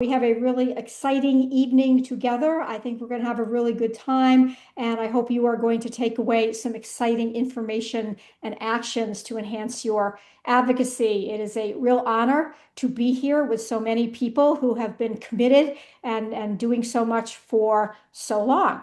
We have a really exciting evening together. I think we're going to have a really good time, and I hope you are going to take away some exciting information and actions to enhance your advocacy. It is a real honor to be here with so many people who have been committed and doing so much for so long.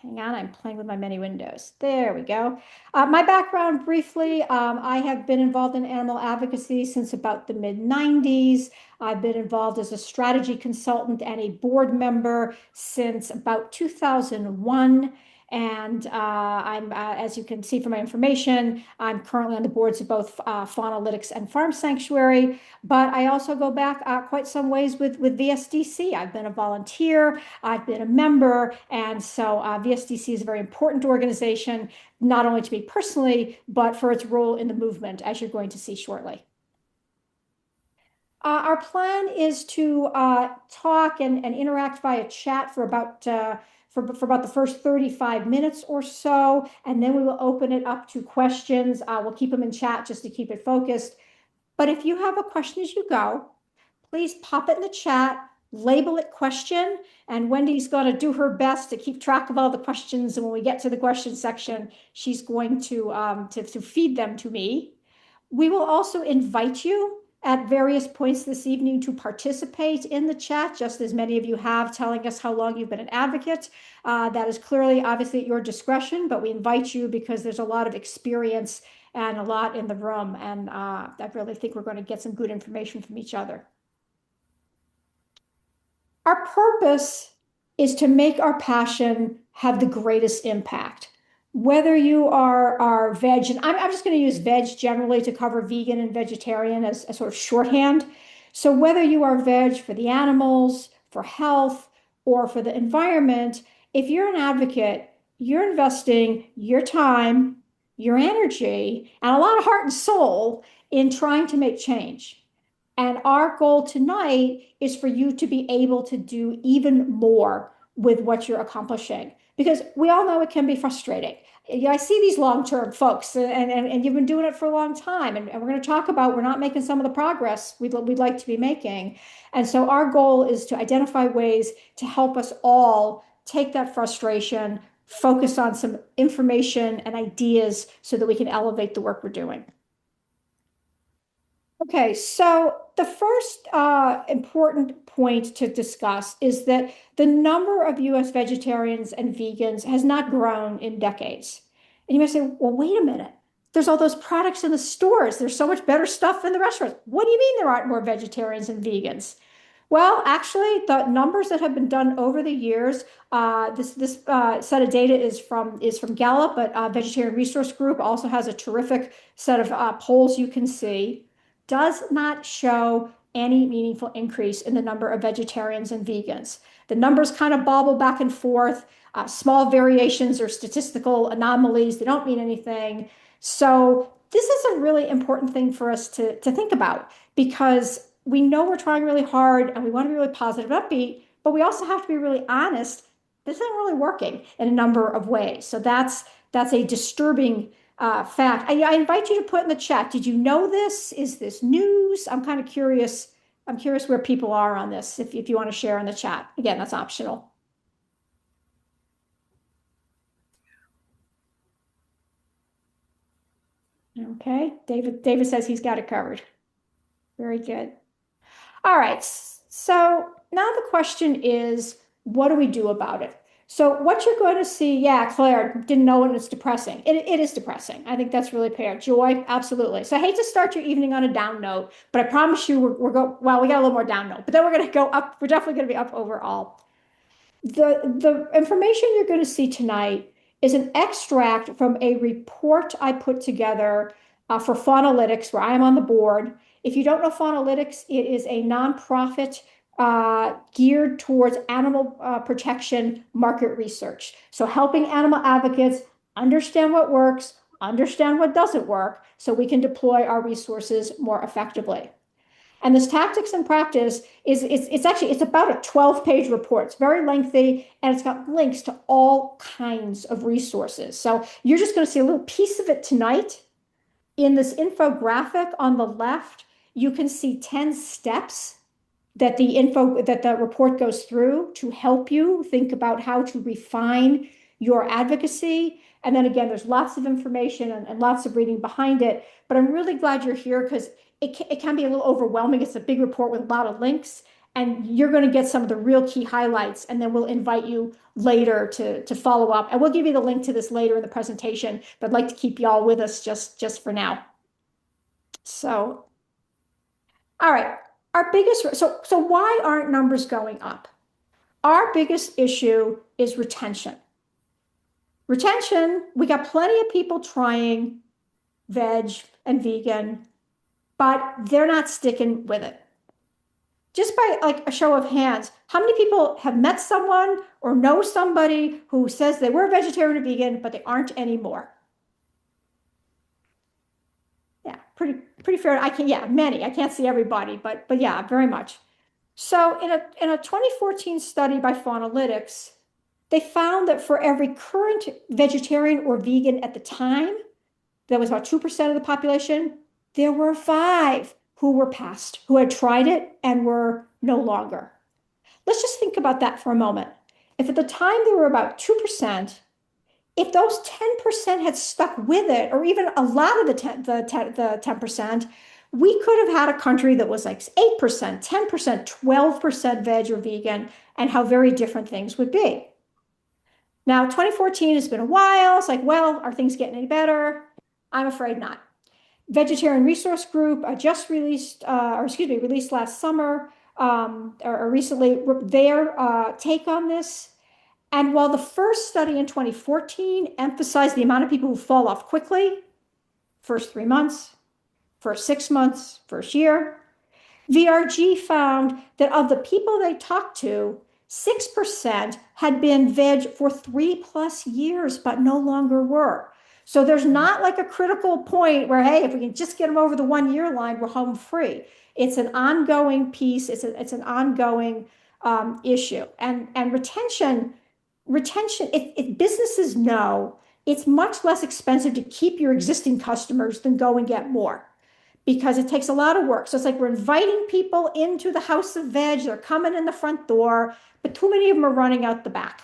Hang on, I'm playing with my many windows. There we go. My background briefly, I have been involved in animal advocacy since about the mid-90s. I've been involved as a strategy consultant and a board member since about 2001. And as you can see from my information, I'm currently on the boards of both Faunalytics and Farm Sanctuary. But I also go back quite some ways with VSDC. I've been a volunteer, I've been a member, and so VSDC is a very important organization, not only to me personally, but for its role in the movement, as you're going to see shortly. Our plan is to talk and interact via chat for about the first 35 minutes or so, and then we will open it up to questions. We'll keep them in chat just to keep it focused. But if you have a question as you go, please pop it in the chat, label it question, and Wendy's going to do her best to keep track of all the questions. And when we get to the question section, she's going to feed them to me. We will also invite you at various points this evening to participate in the chat, just as many of you have, telling us how long you've been an advocate. That is clearly, obviously, at your discretion, but we invite you because there's a lot of experience and a lot in the room, and I really think we're going to get some good information from each other. Our purpose is to make our passion have the greatest impact. Whether you are veg, and I'm just going to use veg generally to cover vegan and vegetarian as a sort of shorthand. So whether you are veg for the animals, for health, or for the environment, if you're an advocate, you're investing your time, your energy, and a lot of heart and soul in trying to make change. And our goal tonight is for you to be able to do even more with what you're accomplishing, because we all know it can be frustrating. I see these long-term folks, and you've been doing it for a long time, and we're going to talk about we're not making some of the progress we'd like to be making. And so our goal is to identify ways to help us all take that frustration, focus on some information and ideas so that we can elevate the work we're doing. Okay, so the first important point to discuss is that the number of US vegetarians and vegans has not grown in decades. And you may say, well, wait a minute. There's all those products in the stores. There's so much better stuff in the restaurants. What do you mean there aren't more vegetarians and vegans? Well, actually, the numbers that have been done over the years, this set of data is from Gallup, but Vegetarian Resource Group also has a terrific set of polls you can see, does not show any meaningful increase in the number of vegetarians and vegans. The numbers kind of bobble back and forth. Small variations or statistical anomalies, they don't mean anything. So this is a really important thing for us to think about, because we know we're trying really hard and we want to be really positive, upbeat, but we also have to be really honest. This isn't really working in a number of ways. So that's a disturbing fact. I invite you to put in the chat, did you know this? Is this news? I'm kind of curious. I'm curious where people are on this, if you want to share in the chat. Again, that's optional. Okay, David says he's got it covered. Very good. All right, so now the question is, what do we do about it? So what you're going to see, yeah, Claire didn't know it, it's depressing. It is depressing. I think that's really fair. Joy, absolutely. So I hate to start your evening on a down note, but I promise you we got a little more down note, but then we're going to go up. We're definitely going to be up overall. The information you're going to see tonight is an extract from a report I put together for Faunalytics, where I am on the board. If you don't know Faunalytics, it is a nonprofit geared towards animal protection market research. So helping animal advocates understand what works, understand what doesn't work, so we can deploy our resources more effectively. And this tactics and practice it's about a 12-page report. It's very lengthy, and it's got links to all kinds of resources. So you're just going to see a little piece of it tonight. In this infographic on the left, you can see 10 steps that the report goes through to help you think about how to refine your advocacy. And then again, there's lots of information and lots of reading behind it. But I'm really glad you're here because it can be a little overwhelming. It's a big report with a lot of links, and you're going to get some of the real key highlights. And then we'll invite you later to follow up. And we'll give you the link to this later in the presentation. But I'd like to keep y'all with us just for now. So, all right. So why aren't numbers going up? Our biggest issue is retention. Retention, we got plenty of people trying veg and vegan, but they're not sticking with it. Just by like a show of hands, how many people have met someone or know somebody who says they were vegetarian or vegan, but they aren't anymore? Yeah, pretty fair. Yeah, many. I can't see everybody, but yeah, very much. So in a 2014 study by Faunalytics, they found that for every current vegetarian or vegan at the time, that was about 2% of the population, there were 5 who were passed, who had tried it and were no longer. Let's just think about that for a moment. If at the time there were about 2%, if those 10% had stuck with it, or even a lot of the 10%, we could have had a country that was like 8%, 10%, 12% veg or vegan, and how very different things would be. Now, 2014 has been a while. It's like, well, are things getting any better? I'm afraid not. Vegetarian Resource Group just released last summer or recently their take on this. And while the first study in 2014 emphasized the amount of people who fall off quickly, first 3 months, first 6 months, first year, VRG found that of the people they talked to, 6% had been veg for 3+ years, but no longer were. So there's not like a critical point where, hey, if we can just get them over the 1 year line, we're home free. It's an ongoing piece. It's an ongoing issue. And retention, if businesses know it's much less expensive to keep your existing customers than go and get more, because it takes a lot of work. So it's like we're inviting people into the house of veg. They're coming in the front door, but too many of them are running out the back.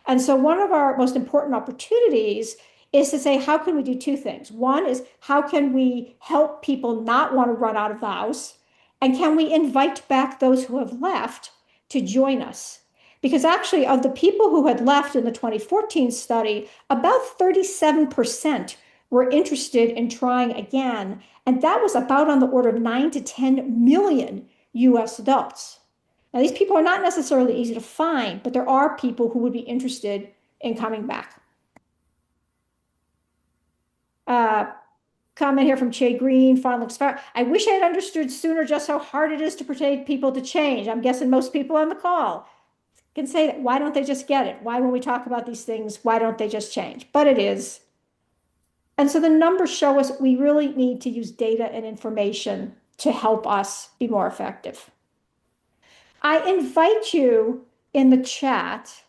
And so one of our most important opportunities is to say, how can we do 2 things? One is, how can we help people not want to run out of the house? And can we invite back those who have left to join us? Because actually, of the people who had left in the 2014 study, about 37% were interested in trying again. And that was about on the order of 9 to 10 million US adults. Now, these people are not necessarily easy to find, but there are people who would be interested in coming back. Comment here from Che Green, looks fair. I wish I had understood sooner just how hard it is to persuade people to change. I'm guessing most people on the call can say that. Why don't they just get it? Why, when we talk about these things, why don't they just change? But it is. And so the numbers show us we really need to use data and information to help us be more effective. I invite you in the chat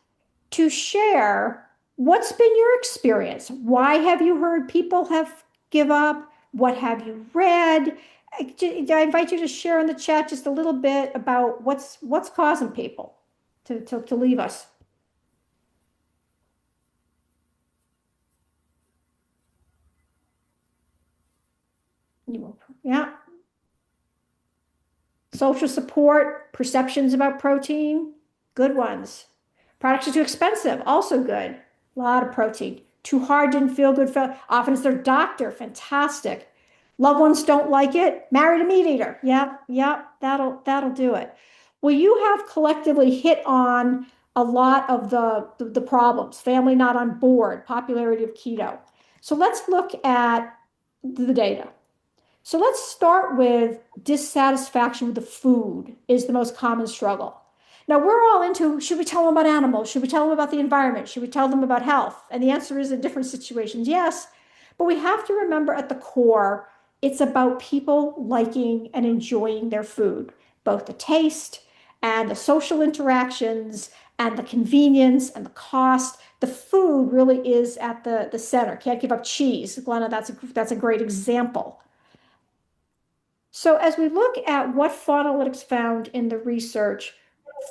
to share what's been your experience. Why have you heard people have give up? What have you read? I invite you to share in the chat just a little bit about what's causing people to leave us. Yeah. Social support, perceptions about protein, good ones. Products are too expensive, also good. A lot of protein. Too hard, didn't feel good. Often it's their doctor, fantastic. Loved ones don't like it. Married a meat eater. Yep, that'll do it. Well, you have collectively hit on a lot of the problems. Family not on board, popularity of keto. So let's look at the data. So let's start with dissatisfaction with the food is the most common struggle. Now we're all into, should we tell them about animals? Should we tell them about the environment? Should we tell them about health? And the answer is, in different situations, yes. But we have to remember at the core, it's about people liking and enjoying their food, both the taste and the social interactions and the convenience and the cost. The food really is at the center. Can't give up cheese. Glenna, that's a great example. So as we look at what Faunalytics found in the research,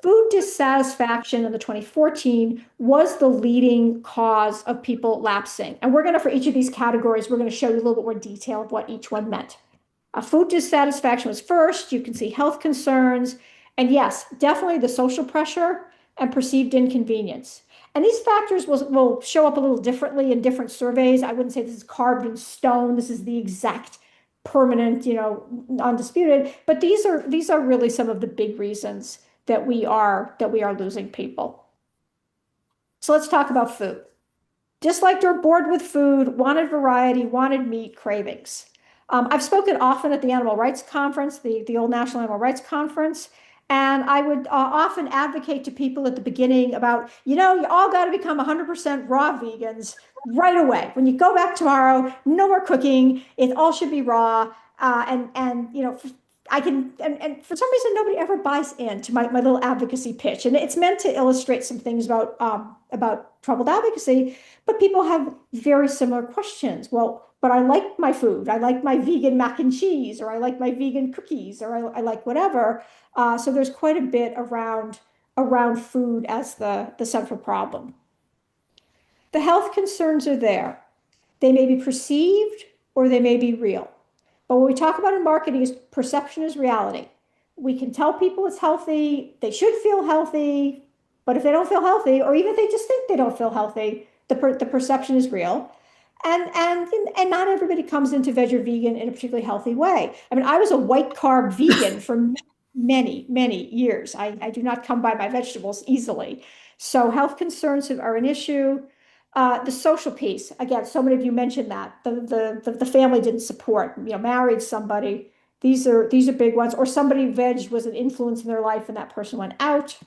food dissatisfaction in the 2014 was the leading cause of people lapsing. And we're going to, for each of these categories, we're going to show you a little bit more detail of what each one meant. Food dissatisfaction was first. You can see health concerns. And yes, definitely the social pressure and perceived inconvenience. And these factors will show up a little differently in different surveys. I wouldn't say this is carved in stone. This is the exact permanent, undisputed. But these are really some of the big reasons that we are losing people. So let's talk about food. Disliked or bored with food, wanted variety, wanted meat, cravings. I've spoken often at the Animal Rights Conference, the old National Animal Rights Conference, and I would often advocate to people at the beginning about, you all got to become 100% raw vegans right away. When you go back tomorrow, no more cooking. It all should be raw. I can, and for some reason, nobody ever buys into my little advocacy pitch. And it's meant to illustrate some things about troubled advocacy, but people have very similar questions. Well, but I like my food. I like my vegan mac and cheese, or I like my vegan cookies, or I like whatever. So there's quite a bit around food as the central problem. The health concerns are there. They may be perceived or they may be real. But what we talk about in marketing is perception is reality. We can tell people it's healthy, they should feel healthy, but if they don't feel healthy, or even if they just think they don't feel healthy, the perception is real. And not everybody comes into veg or vegan in a particularly healthy way. I mean, I was a white carb vegan for many, many years. I do not come by my vegetables easily. So health concerns are an issue. The social piece, again, so many of you mentioned that the family didn't support, married somebody. These are big ones. Or somebody veg was an influence in their life and that person went out.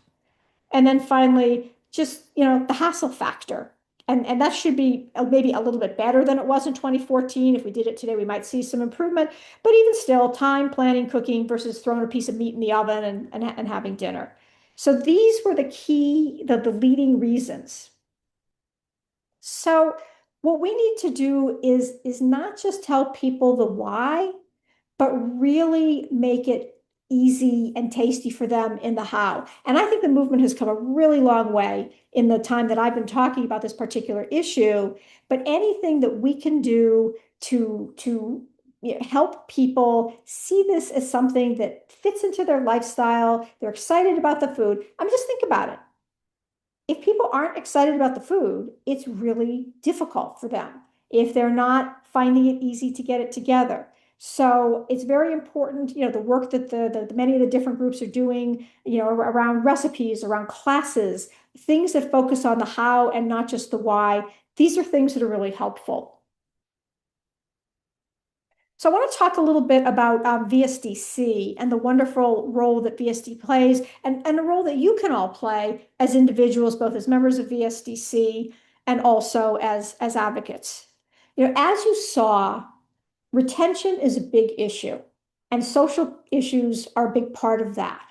And then finally, just the hassle factor. And that should be maybe a little bit better than it was in 2014. If we did it today, we might see some improvement. But even still, time, planning, cooking versus throwing a piece of meat in the oven and having dinner. So these were the leading reasons. So what we need to do is not just tell people the why, but really make it easy and tasty for them in the how. And I think the movement has come a really long way in the time that I've been talking about this particular issue. But anything that we can do to help people see this as something that fits into their lifestyle, they're excited about the food. I mean, just think about it. If people aren't excited about the food, it's really difficult for them if they're not finding it easy to get it together. So it's very important, the work that the many of the different groups are doing, around recipes, around classes, things that focus on the how and not just the why. These are things that are really helpful. So I want to talk a little bit about VSDC and the wonderful role that VSD plays and the role that you can all play as individuals, both as members of VSDC and also as advocates. As you saw, retention is a big issue, and social issues are a big part of that.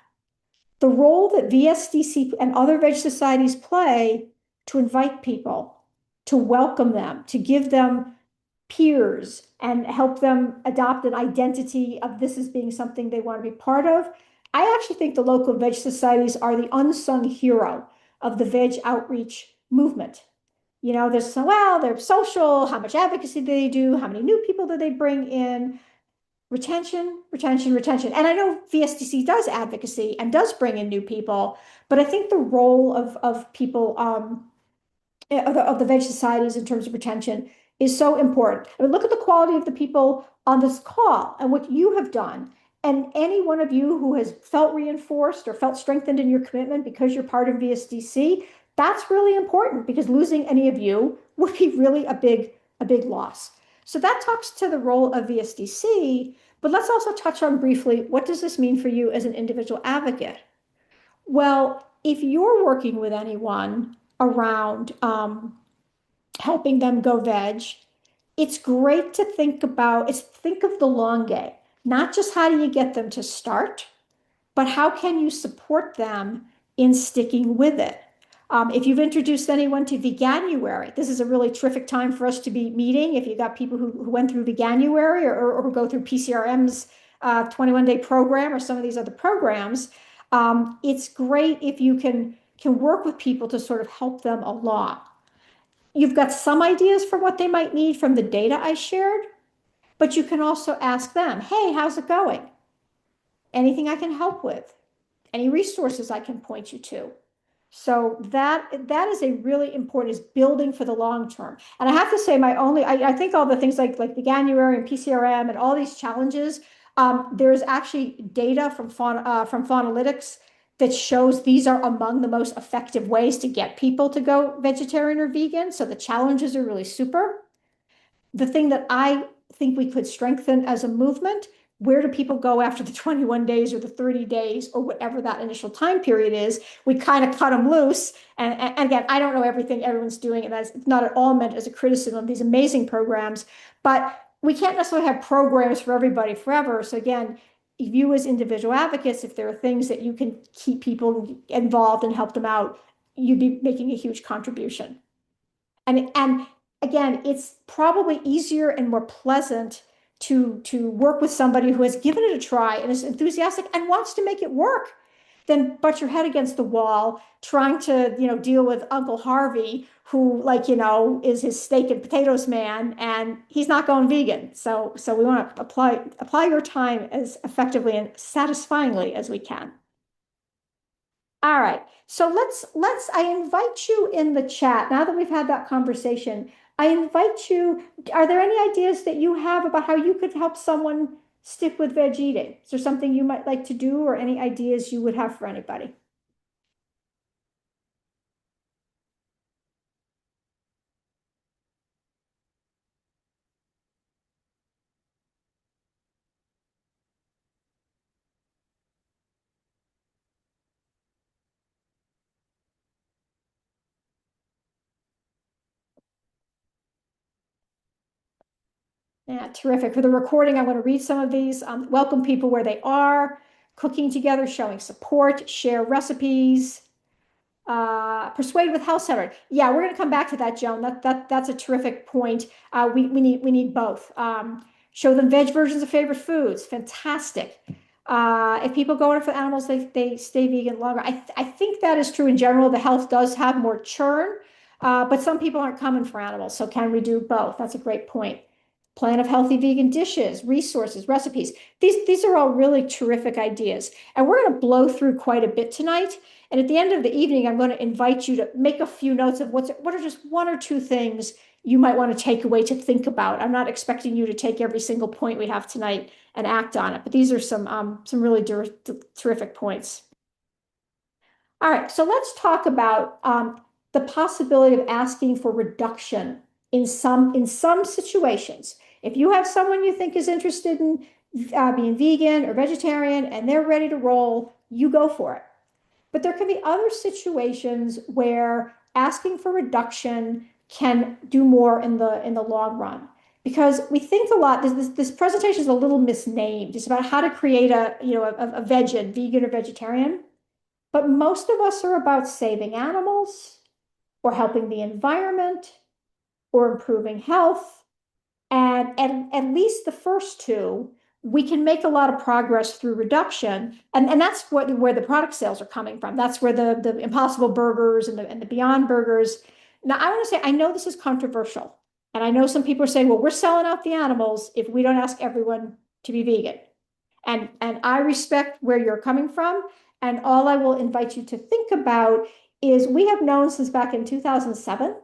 The role that VSDC and other veg societies play to invite people, to welcome them, to give them peers and help them adopt an identity of this as being something they want to be part of. I actually think the local veg societies are the unsung hero of the veg outreach movement. They're social, how much advocacy do they do, how many new people do they bring in? Retention, retention, retention. And I know VSDC does advocacy and does bring in new people, but I think the role of people, of the veg societies in terms of retention is so important. I mean, look at the quality of the people on this call and what you have done. And any one of you who has felt reinforced or felt strengthened in your commitment because you're part of VSDC, that's really important because losing any of you would be really a big loss. So that talks to the role of VSDC, but let's also touch on briefly, what does this mean for you as an individual advocate? Well, if you're working with anyone around helping them go veg, it's great to think of the long game, not just how do you get them to start, but how can you support them in sticking with it? If you've introduced anyone to Veganuary, this is a really terrific time for us to be meeting. If you've got people who went through Veganuary or go through PCRM's 21 Day Program or some of these other programs, it's great if you can work with people to sort of help them along. You've got some ideas for what they might need from the data I shared, but you can also ask them, hey, how's it going? Anything I can help with? Any resources I can point you to? So that is a really important, is building for the long term. And I have to say, I think all the things like the January and PCRM and all these challenges, there's actually data from Faunalytics that shows these are among the most effective ways to get people to go vegetarian or vegan. So the challenges are really super. The thing that I think we could strengthen as a movement, where do people go after the 21 days or the 30 days or whatever that initial time period is? We kind of cut them loose. And again, I don't know everything everyone's doing, and that's not at all meant as a criticism of these amazing programs, but we can't necessarily have programs for everybody forever. So again, you as individual advocates, if there are things that you can keep people involved and help them out, you'd be making a huge contribution. And again, it's probably easier and more pleasant to work with somebody who has given it a try and is enthusiastic and wants to make it work than butt your head against the wall trying to, deal with Uncle Harvey, who, is his steak and potatoes man, and he's not going vegan. So we want to apply your time as effectively and satisfyingly as we can. All right. So I invite you in the chat. Now that we've had that conversation, I invite you, are there any ideas that you have about how you could help someone stick with veg eating? Is there something you might like to do, or any ideas you would have for anybody? Yeah, terrific. For the recording, I'm going to read some of these. Welcome people where they are, cooking together, showing support, share recipes, persuade with health center. Yeah, we're going to come back to that, Joan. That's a terrific point. We need both. Show them veg versions of favorite foods. Fantastic. If people go in for animals, they stay vegan longer. I think that is true in general. The health does have more churn, but some people aren't coming for animals. So can we do both? That's a great point. Plan of healthy vegan dishes, resources, recipes. These are all really terrific ideas. And we're going to blow through quite a bit tonight. And at the end of the evening, I'm going to invite you to make a few notes of what are just one or two things you might want to take away to think about. I'm not expecting you to take every single point we have tonight and act on it, but these are some really terrific points. All right, so let's talk about the possibility of asking for reduction in some situations. If you have someone you think is interested in being vegan or vegetarian and they're ready to roll, you go for it. But there can be other situations where asking for reduction can do more in the long run. Because we think a lot, this presentation is a little misnamed. It's about how to create a vegan or vegetarian. But most of us are about saving animals or helping the environment or improving health. And at least the first two, we can make a lot of progress through reduction. And that's where the product sales are coming from. That's where the Impossible Burgers and the Beyond Burgers. Now, I want to say, I know this is controversial. And I know some people are saying, well, we're selling out the animals if we don't ask everyone to be vegan. And I respect where you're coming from. And all I will invite you to think about is we have known since back in 2007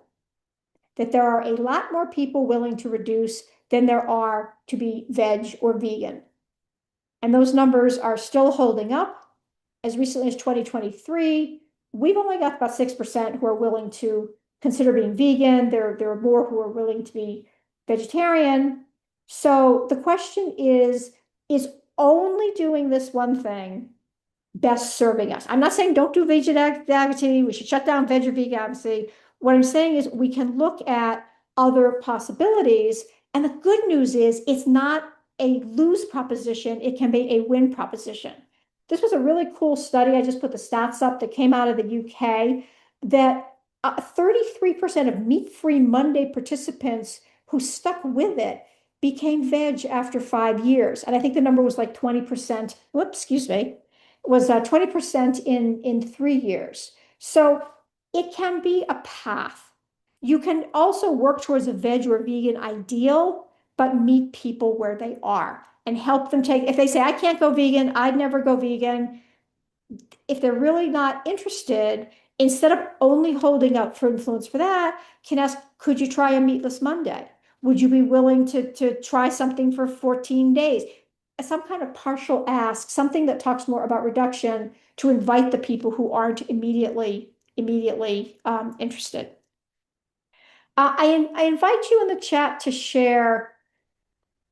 that there are a lot more people willing to reduce than there are to be veg or vegan. And those numbers are still holding up. As recently as 2023, we've only got about 6% who are willing to consider being vegan. There are more who are willing to be vegetarian. So the question is only doing this one thing best serving us? I'm not saying don't do vegan advocacy. We should shut down veg or vegan advocacy. What I'm saying is we can look at other possibilities. And the good news is it's not a lose proposition. It can be a win proposition. This was a really cool study. I just put the stats up that came out of the UK that 33% of meat-free Monday participants who stuck with it became veg after 5 years. And I think the number was like 20%. Whoops, excuse me. Was 20% in 3 years. So it can be a path. You can also work towards a veg or vegan ideal, but meet people where they are and help them take, if they say, I can't go vegan, I'd never go vegan. If they're really not interested, instead of only holding out for influence for that, can ask, could you try a meatless Monday? Would you be willing to try something for 14 days? Some kind of partial ask, something that talks more about reduction to invite the people who aren't immediately interested. I invite you in the chat to share.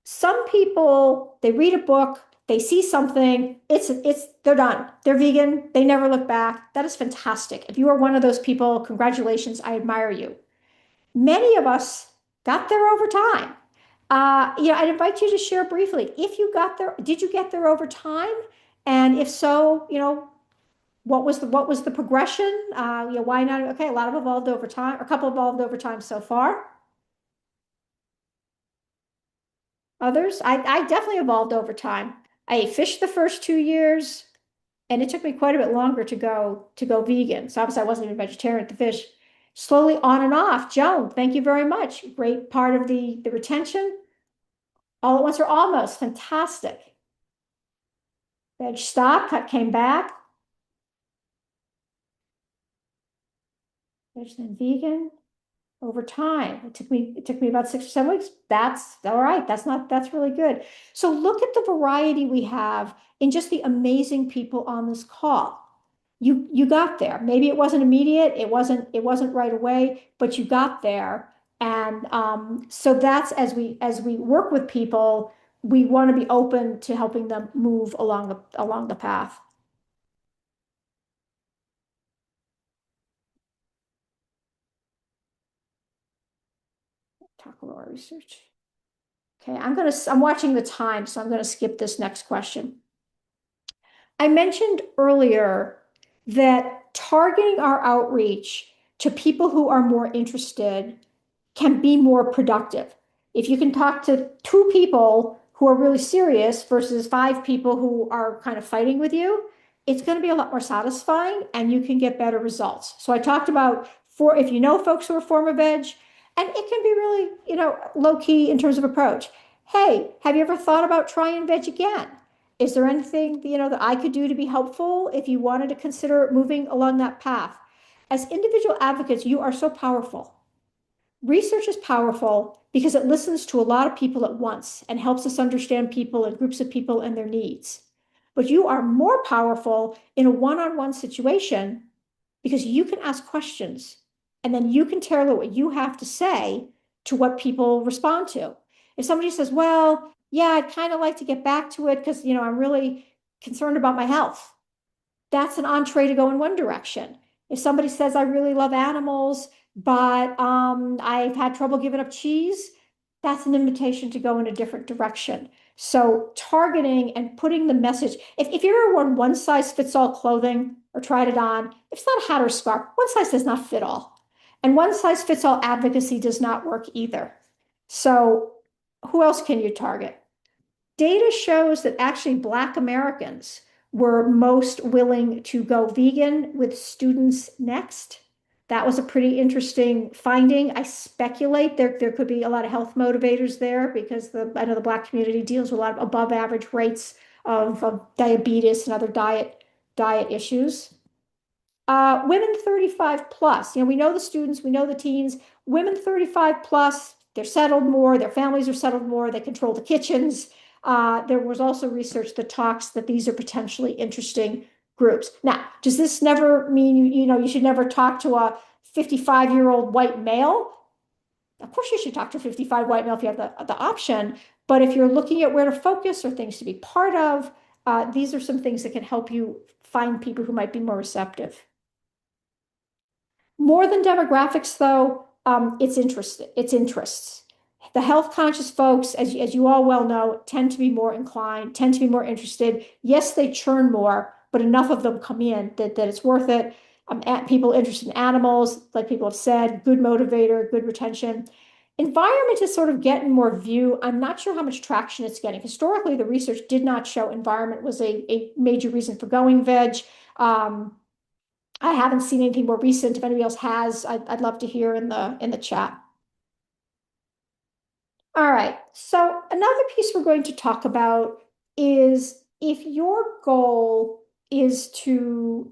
Some people, they read a book, they see something, they're done. They're vegan, they never look back. That is fantastic. If you are one of those people, congratulations, I admire you. Many of us got there over time. I'd invite you to share briefly. If you got there, did you get there over time? And if so, what was the progression? Why not? Okay, a lot of evolved over time, a couple evolved over time so far. Others, I definitely evolved over time. I ate fish the first 2 years, and it took me quite a bit longer to go vegan. So obviously I wasn't even vegetarian at the fish. Slowly on and off. Joan, thank you very much. Great part of the retention. All at once or almost. Fantastic. Veg stopped, cut came back. Veg then vegan over time. It took me about 6 or 7 weeks. That's all right. That's really good. So look at the variety we have in just the amazing people on this call. You got there. Maybe it wasn't immediate, it wasn't right away, but you got there. And so that's as we work with people, we want to be open to helping them move along the path. Talk about our research. Okay, I'm watching the time, so I'm gonna skip this next question. I mentioned earlier that targeting our outreach to people who are more interested can be more productive. If you can talk to 2 people who are really serious versus 5 people who are kind of fighting with you, it's going to be a lot more satisfying and you can get better results. So I talked about if you know folks who are former veg, and it can be really, low key in terms of approach. Hey, have you ever thought about trying veg again? Is there anything, that I could do to be helpful if you wanted to consider moving along that path? As individual advocates, you are so powerful. Research is powerful because it listens to a lot of people at once and helps us understand people and groups of people and their needs. But you are more powerful in a one-on-one situation because you can ask questions and then you can tailor what you have to say to what people respond to. If somebody says, well, yeah, I'd kind of like to get back to it because, I'm really concerned about my health. That's an entree to go in one direction. If somebody says, I really love animals, but I've had trouble giving up cheese, that's an invitation to go in a different direction. So targeting and putting the message, if you ever worn one size fits all clothing or tried it on, if it's not a hat or scarf, one size does not fit all. And one size fits all advocacy does not work either. So who else can you target? Data shows that actually Black Americans were most willing to go vegan with students next. That was a pretty interesting finding. I speculate there could be a lot of health motivators there because I know the Black community deals with a lot of above average rates of diabetes and other diet issues. Women 35 plus, we know the students, we know the teens, women 35 plus, they're settled more, their families are settled more, they control the kitchens. There was also research that talks that these are potentially interesting groups. Now, does this never mean you should never talk to a 55-year-old white male? Of course, you should talk to a 55 white male if you have the option. But if you're looking at where to focus or things to be part of, these are some things that can help you find people who might be more receptive. More than demographics, though, it's interests. The health conscious folks, as you all well know, tend to be more inclined, tend to be more interested. Yes, they churn more, but enough of them come in that it's worth it. People interested in animals, like people have said, good motivator, good retention. Environment is sort of getting more view. I'm not sure how much traction it's getting. Historically, the research did not show environment was a major reason for going veg. Um, I haven't seen anything more recent. If anybody else has, I'd love to hear in the chat. All right. So another piece we're going to talk about is if your goal is to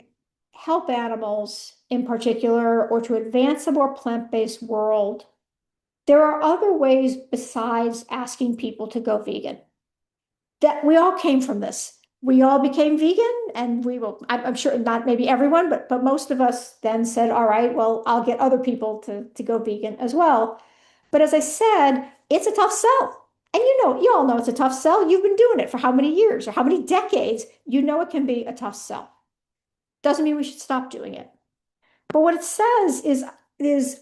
help animals in particular or to advance a more plant-based world, there are other ways besides asking people to go vegan. That we all came from this. We all became vegan, and we will, I'm sure not maybe everyone, but most of us then said, all right, well, I'll get other people to go vegan as well. But as I said, it's a tough sell. And you all know it's a tough sell. You've been doing it for how many years or how many decades? You know it can be a tough sell. Doesn't mean we should stop doing it. But what it says is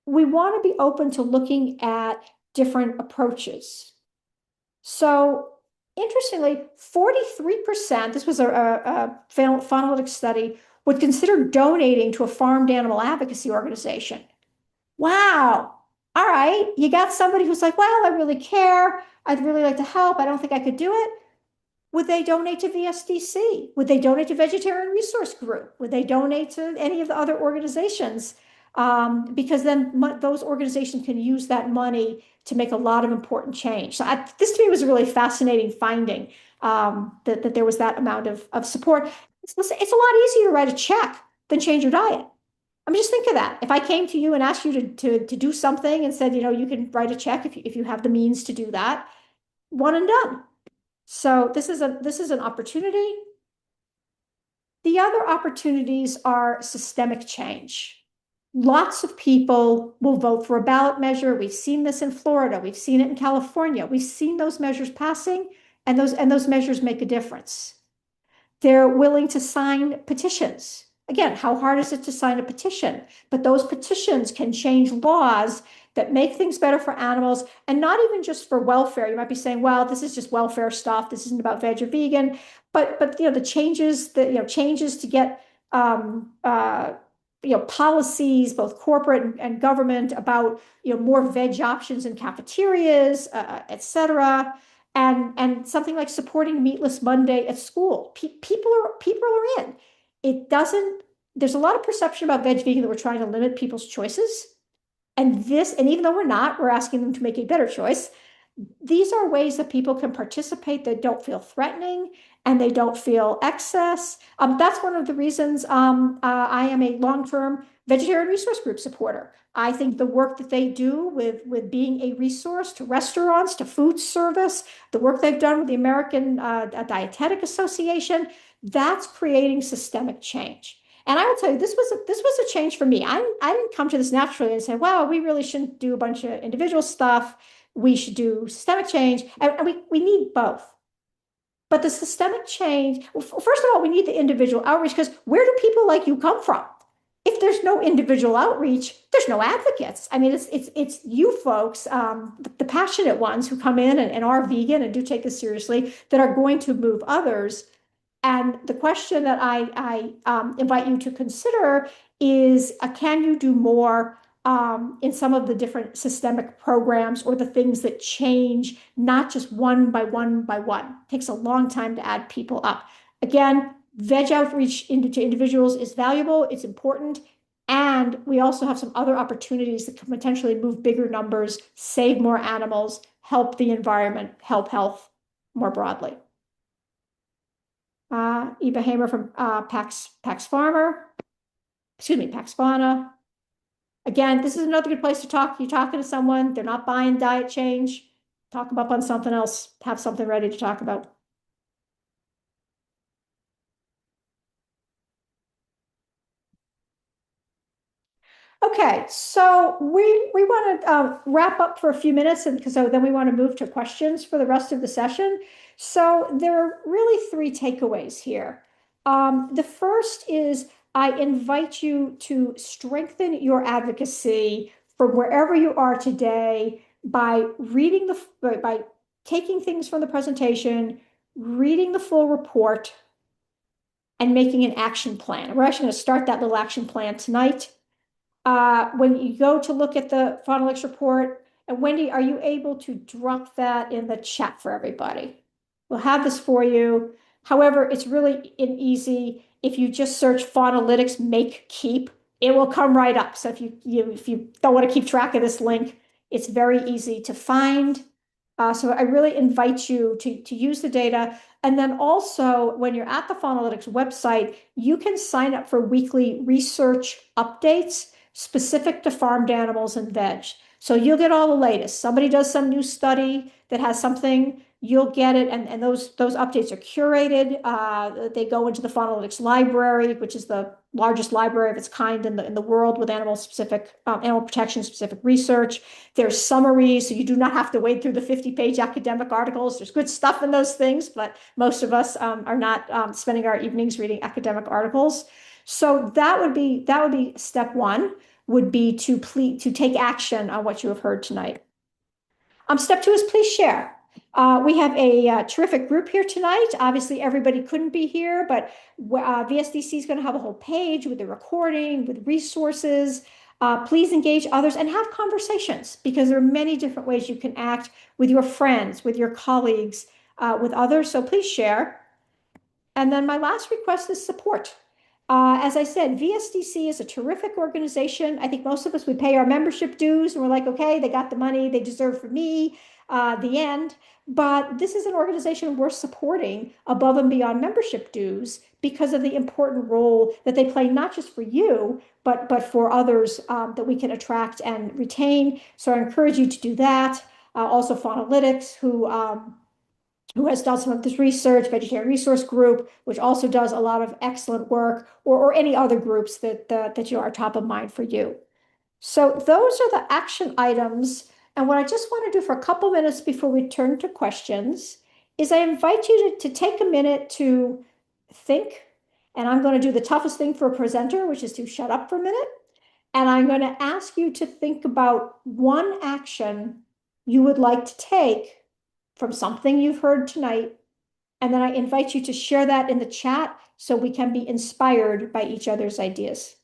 we want to be open to looking at different approaches. So interestingly, 43%, this was a Faunalytics study, would consider donating to a farmed animal advocacy organization. Wow. All right. You got somebody who's like, well, I really care. I'd really like to help. I don't think I could do it. Would they donate to VSDC? Would they donate to Vegetarian Resource Group? Would they donate to any of the other organizations? Because then those organizations can use that money to make a lot of important change. So this to me was a really fascinating finding, that there was that amount of support. Listen, it's a lot easier to write a check than change your diet. I mean, just think of that. If I came to you and asked you to do something and said, you can write a check if you have the means to do that, one and done. So this is an opportunity. The other opportunities are systemic change. Lots of people will vote for a ballot measure. We've seen this in Florida. We've seen it in California. We've seen those measures passing, and those measures make a difference. They're willing to sign petitions. Again, how hard is it to sign a petition? But those petitions can change laws that make things better for animals, and not even just for welfare. You might be saying, well, this is just welfare stuff. This isn't about veg or vegan. But the changes to get policies, both corporate and government, about more veg options in cafeterias, et cetera. And something like supporting Meatless Monday at school. People are in. It doesn't, there's a lot of perception about veg vegan that we're trying to limit people's choices. And even though we're not, we're asking them to make a better choice. These are ways that people can participate that don't feel threatening and they don't feel excess. That's one of the reasons I am a long-term Vegetarian Resource Group supporter. I think the work that they do with being a resource to restaurants, to food service, the work they've done with the American Dietetic Association, that's creating systemic change. And I will tell you, this was a change for me. I didn't come to this naturally and say, wow, we really shouldn't do a bunch of individual stuff. We should do systemic change. And we need both. But the systemic change, well, first of all, we need the individual outreach, because where do people like you come from? If there's no individual outreach, there's no advocates. I mean, it's you folks, the passionate ones who come in and are vegan and do take this seriously, that are going to move others. And the question that I invite you to consider is, can you do more in some of the different systemic programs, or the things that change, not just one by one by one? It takes a long time to add people up. Again, veg outreach to individuals is valuable, it's important. And we also have some other opportunities that can potentially move bigger numbers, save more animals, help the environment, help health more broadly. Eva Hamer from Pax Farmer, excuse me, Pax Fauna. Again, this is another good place to talk. You're talking to someone, they're not buying diet change, talk them up on something else, have something ready to talk about. Okay, so we want to wrap up for a few minutes, and because then we want to move to questions for the rest of the session. So there are really three takeaways here. The first is, I invite you to strengthen your advocacy from wherever you are today by by taking things from the presentation, reading the full report, and making an action plan. We're actually going to start that little action plan tonight. When you go to look at the Faunalytics report, And Wendy, are you able to drop that in the chat for everybody? We'll have this for you. However, it's really easy. If you just search Faunalytics make keep, it will come right up. So if you don't want to keep track of this link, it's very easy to find. So I really invite you to use the data. And then also, when you're at the Faunalytics website, you can sign up for weekly research updates specific to farmed animals and veg. So you'll get all the latest. Somebody does some new study that has something, you'll get it. And those updates are curated. They go into the Faunalytics library, which is the largest library of its kind in the world with animal protection specific research. There's summaries, so you do not have to wade through the 50-page academic articles. There's good stuff in those things, but most of us are not spending our evenings reading academic articles. So that would be step one, would be to take action on what you have heard tonight. Step two is please share. We have a terrific group here tonight. Obviously, everybody couldn't be here, but VSDC is going to have a whole page with the recording, with resources. Please engage others and have conversations, because there are many different ways you can act with your friends, with your colleagues, with others. So please share. And then my last request is support. As I said, VSDC is a terrific organization. I think most of us would pay our membership dues and we're like, okay, they got the money they deserve from me, the end. But this is an organization worth supporting above and beyond membership dues because of the important role that they play, not just for you, but for others that we can attract and retain. So I encourage you to do that. Also, Faunalytics, who has done some of this research, Vegetarian Resource Group, which also does a lot of excellent work, or any other groups that you are top of mind for you. So those are the action items. And what I just want to do for a couple minutes before we turn to questions is I invite you to take a minute to think. And I'm going to do the toughest thing for a presenter, which is to shut up for a minute. And I'm going to ask you to think about one action you would like to take from something you've heard tonight. And then I invite you to share that in the chat so we can be inspired by each other's ideas.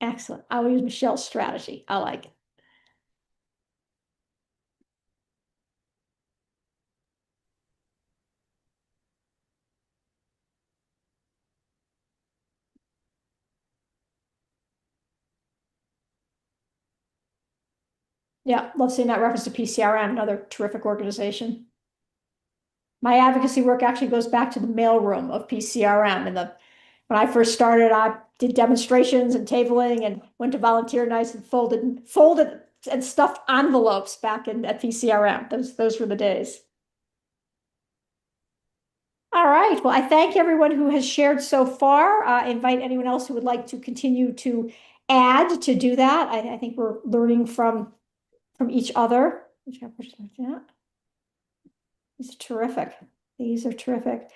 Excellent. I will use Michelle's strategy. I like it. Yeah, love seeing that reference to PCRM, another terrific organization. My advocacy work actually goes back to the mailroom of PCRM. When I first started, I did demonstrations and tabling and went to volunteer nights and folded and stuffed envelopes back at PCRM. Those were the days. All right. Well, I thank everyone who has shared so far. I invite anyone else who would like to continue to add to do that. I think we're learning from from each other. These are terrific. These are terrific.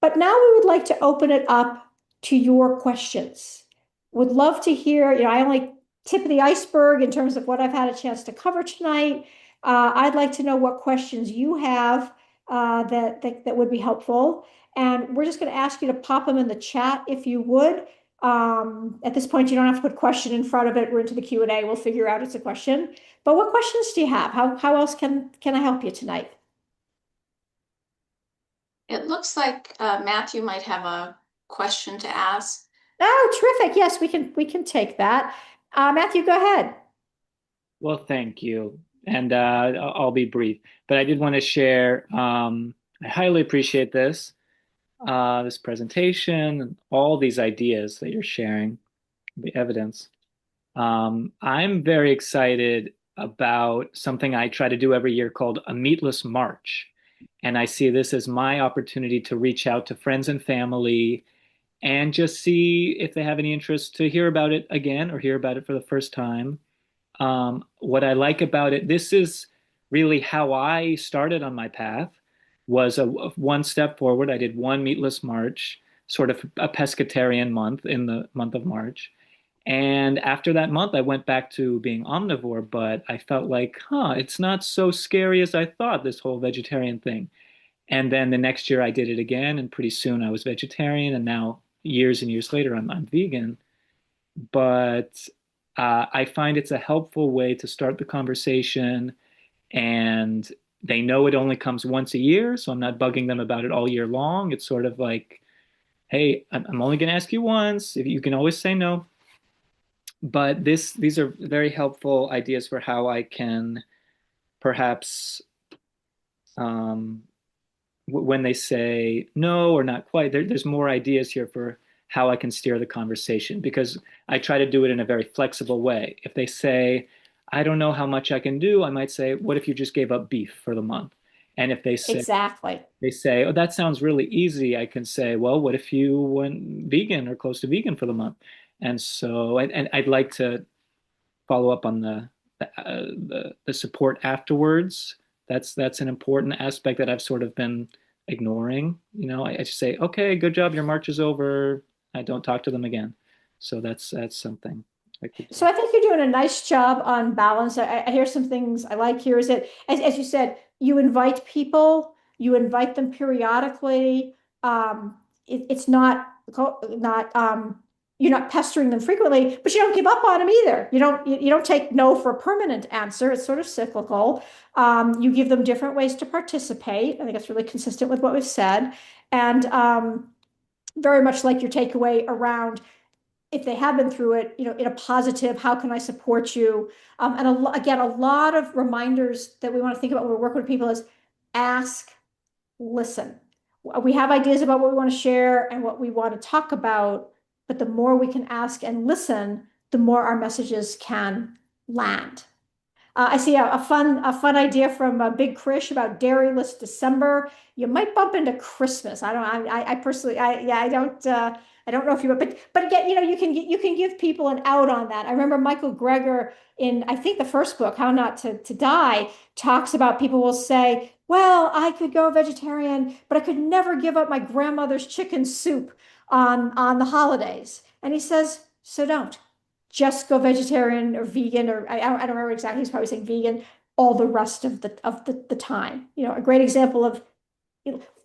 But now we would like to open it up to your questions. Would love to hear, I only tip of the iceberg in terms of what I've had a chance to cover tonight. I'd like to know what questions you have that would be helpful. And we're just going to ask you to pop them in the chat if you would. At this point, you don't have to put question in front of it. We're into the Q&A. We'll figure out it's a question. But what questions do you have? How else can I help you tonight? It looks like Matthew might have a question to ask. Oh, terrific. Yes, we can take that. Matthew, go ahead. Well, thank you. And I'll be brief, but I did want to share. I highly appreciate this presentation, and all these ideas that you're sharing, the evidence. I'm very excited about something I try to do every year called a meatless march. And I see this as my opportunity to reach out to friends and family and just see if they have any interest to hear about it again or hear about it for the first time. What I like about it, this is really how I started on my path, was a one step forward. I did one meatless march, sort of a pescatarian month in the month of March. And after that month, I went back to being omnivore, but I felt like, it's not so scary as I thought, this whole vegetarian thing. And then the next year I did it again, and pretty soon I was vegetarian, and now years and years later I'm vegan. But I find it's a helpful way to start the conversation, and they know it only comes once a year, so I'm not bugging them about it all year long. It's sort of like, hey, I'm only going to ask you once. If you can always say no. But these are very helpful ideas for how I can perhaps um, when they say no or not quite, there's more ideas here for how I can steer the conversation, because I try to do it in a very flexible way. If they say, I don't know how much I can do, I might say, what if you just gave up beef for the month? And if Exactly. they say, oh, that sounds really easy, I can say, well, what if you went vegan or close to vegan for the month? And so, and I'd like to follow up on the support afterwards. That's an important aspect that I've sort of been ignoring. I just say, okay, good job, your march is over. I don't talk to them again. So that's something I could do. So I think you're doing a nice job on balance. I hear some things I like here is that, as you said, you invite people, you invite them periodically. It's not you're not pestering them frequently, but you don't give up on them either. You don't take no for a permanent answer. It's sort of cyclical. You give them different ways to participate. I think that's really consistent with what we've said, and very much like your takeaway around if they have been through it, in a positive, how can I support you? And again, a lot of reminders that we want to think about when we're working with people is ask, listen. We have ideas about what we want to share and what we want to talk about, but the more we can ask and listen, the more our messages can land. I see a fun idea from Big Krish about dairyless December. You might bump into Christmas. I don't. I personally. Yeah. I don't. I don't know if you. But again, you can give people an out on that. I remember Michael Greger in I think the first book, How Not to Die, talks about people will say, "Well, I could go vegetarian, but I could never give up my grandmother's chicken soup on the holidays." And he says, "So don't." Just go vegetarian or vegan, or I don't remember exactly. He's probably saying vegan all the rest of the time. A great example of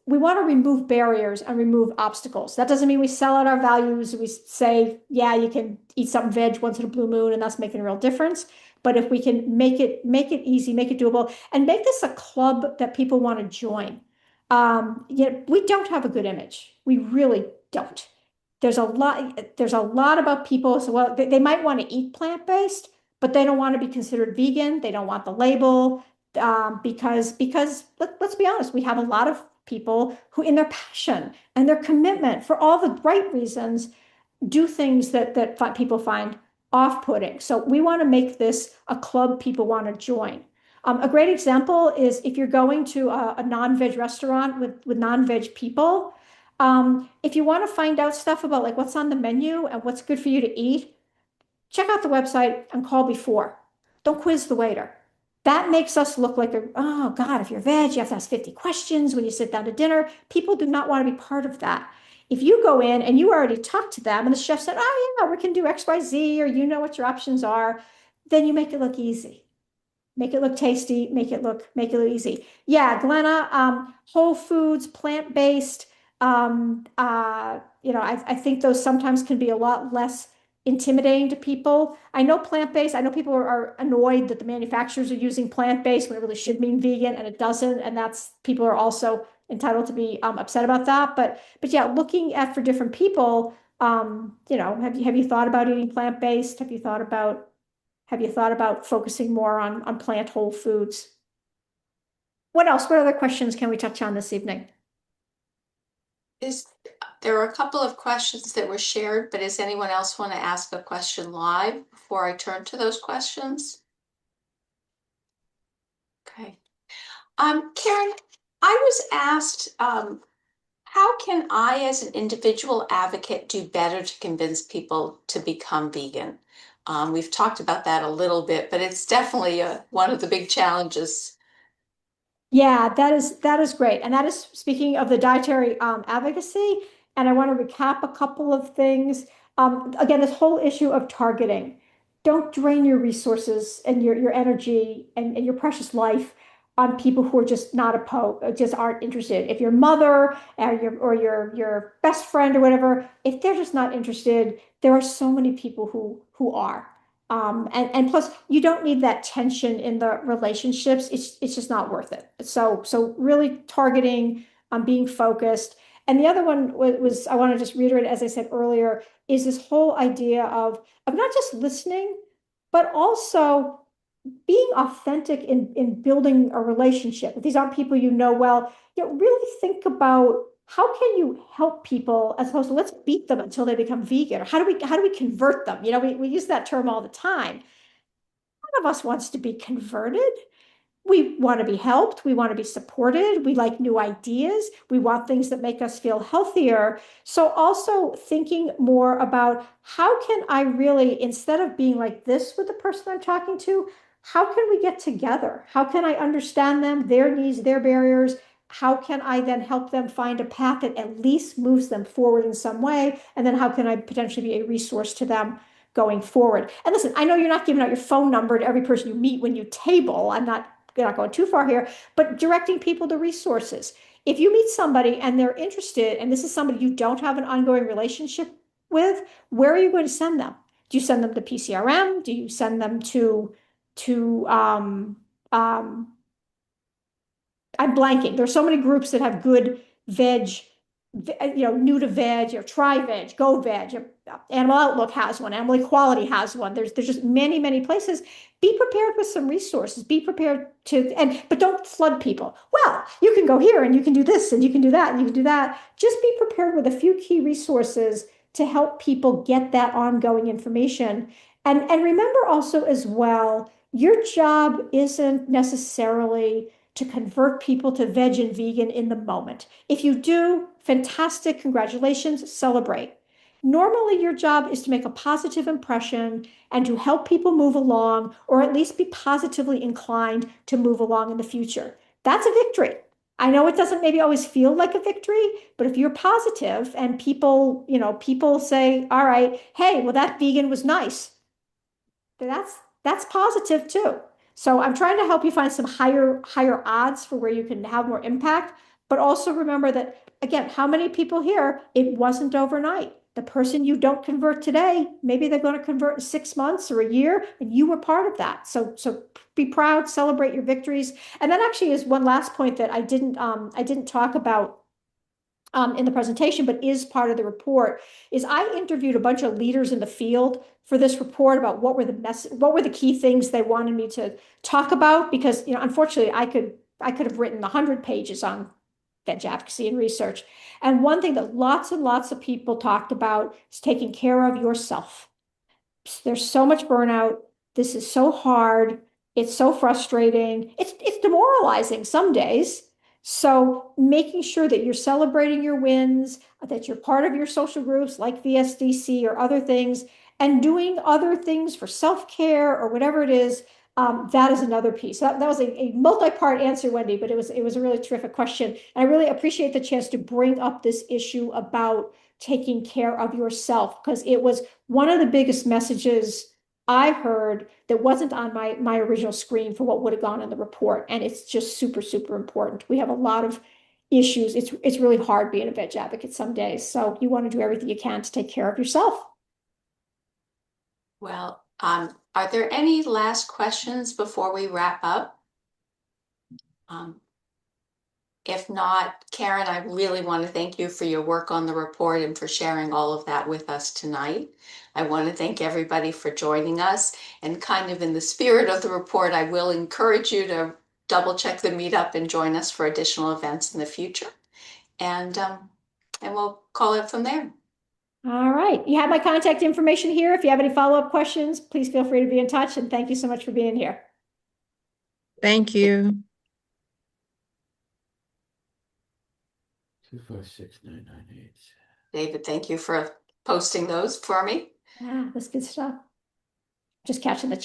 we want to remove barriers and remove obstacles. That doesn't mean we sell out our values. We say, yeah, you can eat something veg once in a blue moon, and that's making a real difference. But if we can make it easy, make it doable, and make this a club that people want to join. We don't have a good image. We really don't. There's a lot about people. So, well, they might want to eat plant-based, but they don't want to be considered vegan. They don't want the label, because let's be honest, we have a lot of people who, in their passion and their commitment for all the right reasons, do things that people find off-putting. So we want to make this a club people want to join. A great example is if you're going to a non-veg restaurant with non-veg people. If you want to find out stuff about like what's on the menu and what's good for you to eat, check out the website and call before. Don't quiz the waiter. That makes us look like, oh God, if you're veg, you have to ask 50 questions when you sit down to dinner. People do not want to be part of that. If you go in and you already talked to them and the chef said, oh yeah, we can do XYZ, or you know what your options are, then you make it look easy. Make it look tasty, make it look easy. Yeah, Glenna, whole foods, plant-based, I think those sometimes can be a lot less intimidating to people. I know plant-based, I know people are annoyed that the manufacturers are using plant-based when it really should mean vegan and it doesn't. And that's, people are also entitled to be upset about that. But yeah, looking at for different people, have you thought about eating plant-based? Have you thought about focusing more on plant whole foods? What else? What other questions can we touch on this evening? Is there are a couple of questions that were shared, but does anyone else want to ask a question live before I turn to those questions? Okay. Caryn, I was asked, how can I, as an individual advocate, do better to convince people to become vegan? We've talked about that a little bit, but it's definitely one of the big challenges. Yeah, that is great. And that is speaking of the dietary advocacy. And I want to recap a couple of things. Again, this whole issue of targeting. Don't drain your resources and your energy and your precious life on people who are just not opposed, just aren't interested. If your mother or your best friend or whatever, if they're just not interested, there are so many people who are. And plus, you don't need that tension in the relationships. It's just not worth it. So really targeting, being focused. And the other one was I want to just reiterate, as I said earlier, is this whole idea of not just listening, but also being authentic in building a relationship. If these aren't people you know well, really think about how can you help people as opposed to let's beat them until they become vegan, or how do we convert them? We use that term all the time. None of us wants to be converted. We want to be helped. We want to be supported. We like new ideas. We want things that make us feel healthier. So also thinking more about how can I really, instead of being like this with the person I'm talking to, how can we get together? How can I understand them, their needs, their barriers? How can I then help them find a path that at least moves them forward in some way? And then how can I potentially be a resource to them going forward? And listen, I know you're not giving out your phone number to every person you meet when you table. I'm not going too far here, but directing people to resources. If you meet somebody and they're interested, and this is somebody you don't have an ongoing relationship with, where are you going to send them? Do you send them to PCRM? Do you send them to um, I'm blanking. There's so many groups that have good veg, new to veg, or try veg, go veg. Animal Outlook has one. Animal Equality has one. There's just many, many places. Be prepared with some resources. Be prepared but don't flood people. Well, you can go here and you can do this and you can do that and you can do that. Just be prepared with a few key resources to help people get that ongoing information. And remember also as well, your job isn't necessarily to convert people to veg and vegan in the moment. If you do, fantastic, congratulations, celebrate. Normally, your job is to make a positive impression and to help people move along, or at least be positively inclined to move along in the future. That's a victory. I know it doesn't maybe always feel like a victory, but if you're positive and people say, all right, hey, well, that vegan was nice, that's positive too. So I'm trying to help you find some higher odds for where you can have more impact, but also remember that again, how many people here, it wasn't overnight. The person you don't convert today, maybe they're going to convert in 6 months or a year, and you were part of that. So be proud, celebrate your victories. And that actually is one last point that I didn't talk about in the presentation, but is part of the report, is I interviewed a bunch of leaders in the field for this report about what were the key things they wanted me to talk about, because unfortunately I could have written 100 pages on veg advocacy and research. And one thing that lots and lots of people talked about is taking care of yourself. There's so much burnout. This is so hard. It's so frustrating. It's demoralizing some days. So making sure that you're celebrating your wins, that you're part of your social groups like VSDC or other things, and doing other things for self-care or whatever it is, That is another piece. That was a multi-part answer, Wendy, but it was a really terrific question. And I really appreciate the chance to bring up this issue about taking care of yourself, because it was one of the biggest messages I heard that wasn't on my original screen for what would have gone in the report. And it's just super, super important. We have a lot of issues. It's really hard being a veg advocate some days. So you want to do everything you can to take care of yourself. Well, are there any last questions before we wrap up? If not, Caryn, I really want to thank you for your work on the report and for sharing all of that with us tonight. I want to thank everybody for joining us, and kind of in the spirit of the report, I will encourage you to double check the meetup and join us for additional events in the future. And we'll call it from there. All right. You have my contact information here. If you have any follow-up questions, please feel free to be in touch. And thank you so much for being here. Thank you. 256,998. David, thank you for posting those for me. Yeah, that's good stuff. Just catching the chat.